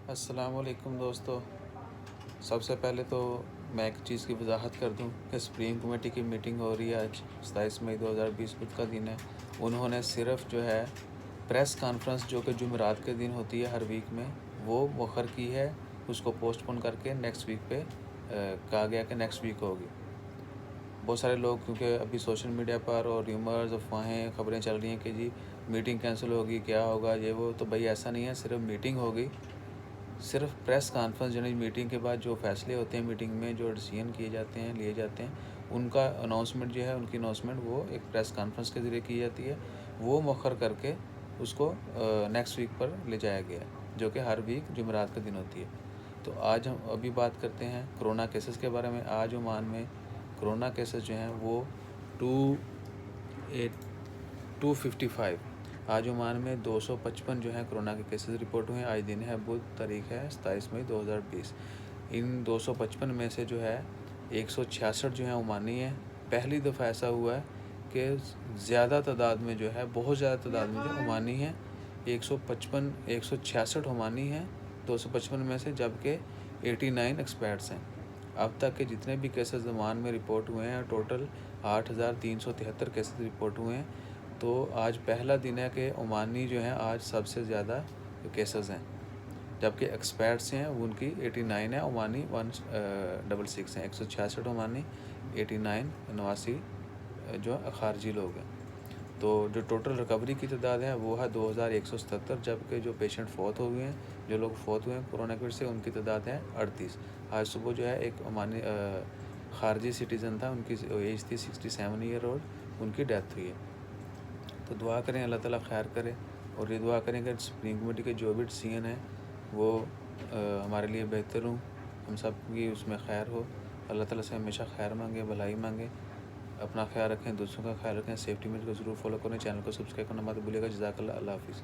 अस्सलामुअलैकुम दोस्तों। सबसे पहले तो मैं एक चीज़ की वजाहत कर दूं कि सुप्रीम कमेटी की मीटिंग हो रही है आज 27 मई 2020 बुध का दिन है। उन्होंने सिर्फ जो है प्रेस कॉन्फ्रेंस जो कि जुमेरात के दिन होती है हर वीक में, वो मौखर की है। उसको पोस्टपोन करके नेक्स्ट वीक पे कहा गया कि नेक्स्ट वीक होगी। बहुत सारे लोग, क्योंकि अभी सोशल मीडिया पर और र्यूमर्स, अफवाहें, खबरें चल रही हैं कि जी मीटिंग कैंसिल होगी, क्या होगा, ये वो। तो भाई ऐसा नहीं है, सिर्फ मीटिंग होगी। सिर्फ प्रेस कॉन्फ्रेंस यानी मीटिंग के बाद जो फैसले होते हैं, मीटिंग में जो डिसीजन किए जाते हैं, लिए जाते हैं, उनका अनाउंसमेंट जो है, उनकी अनाउंसमेंट वो एक प्रेस कॉन्फ्रेंस के ज़रिए की जाती है। वो मौखर करके उसको नेक्स्ट वीक पर ले जाया गया है, जो कि हर वीक जुमेरात के दिन होती है। तो आज हम अभी बात करते हैं कोरोना केसेस के बारे में। आज ओमान में कोरोना केसेस जो हैं वो 255 आज ओमान में 255 जो है कोरोना के केसेस रिपोर्ट हुए हैं। आज दिन है बुध, तारीख है 27 मई 2020। इन 255 में से जो है 166 जो है ओमानी हैं। पहली दफ़ा ऐसा हुआ है कि ज़्यादा तादाद में जो है, बहुत ज़्यादा तादाद में जो ओमानी हैं। 166 ओमानी हैं 255 में से, जबकि 89 एक्सपर्ट्स हैं। अब तक के जितने भी केसेस ओमान में रिपोर्ट हुए हैं, टोटल 8,373 केसेस रिपोर्ट हुए हैं। तो आज पहला दिन है कि ओमानी जो हैं आज सबसे ज़्यादा केसेस हैं, जबकि एक्सपर्ट्स हैं उनकी 89 है, ओमानी 166 हैं। 166 ओमानी, 89 नवासी जो खारजी लोग हैं। तो जो टोटल रिकवरी की तादाद है वो है 2,177, जबकि जो पेशेंट फौत हो गए हैं, जो लोग फौत हुए हैं कोरोना के से, उनकी तादाद है 38। आज सुबह जो है एक ओमानी खारजी सिटीज़न था, उनकी एज थी 67 ईयर ओल्ड, उनकी डेथ हुई है। तो दुआ करें अल्लाह ताला खैर करे, और ये दुआ करें कि सुप्रीम कमेटी के जो भी डिसीजन हैं वो हमारे लिए बेहतर हों, हम सब की उसमें खैर हो। अल्लाह ताला से हमेशा खैर मांगे, भलाई मांगे। अपना ख्याल रखें, दूसरों का ख्याल रखें, सेफ्टी मेजर को ज़रूर फॉलो करें। चैनल को सब्सक्राइब करना मत भूलिएगा। जज़ाकल्लाह, अल्लाह हाफ़िज़।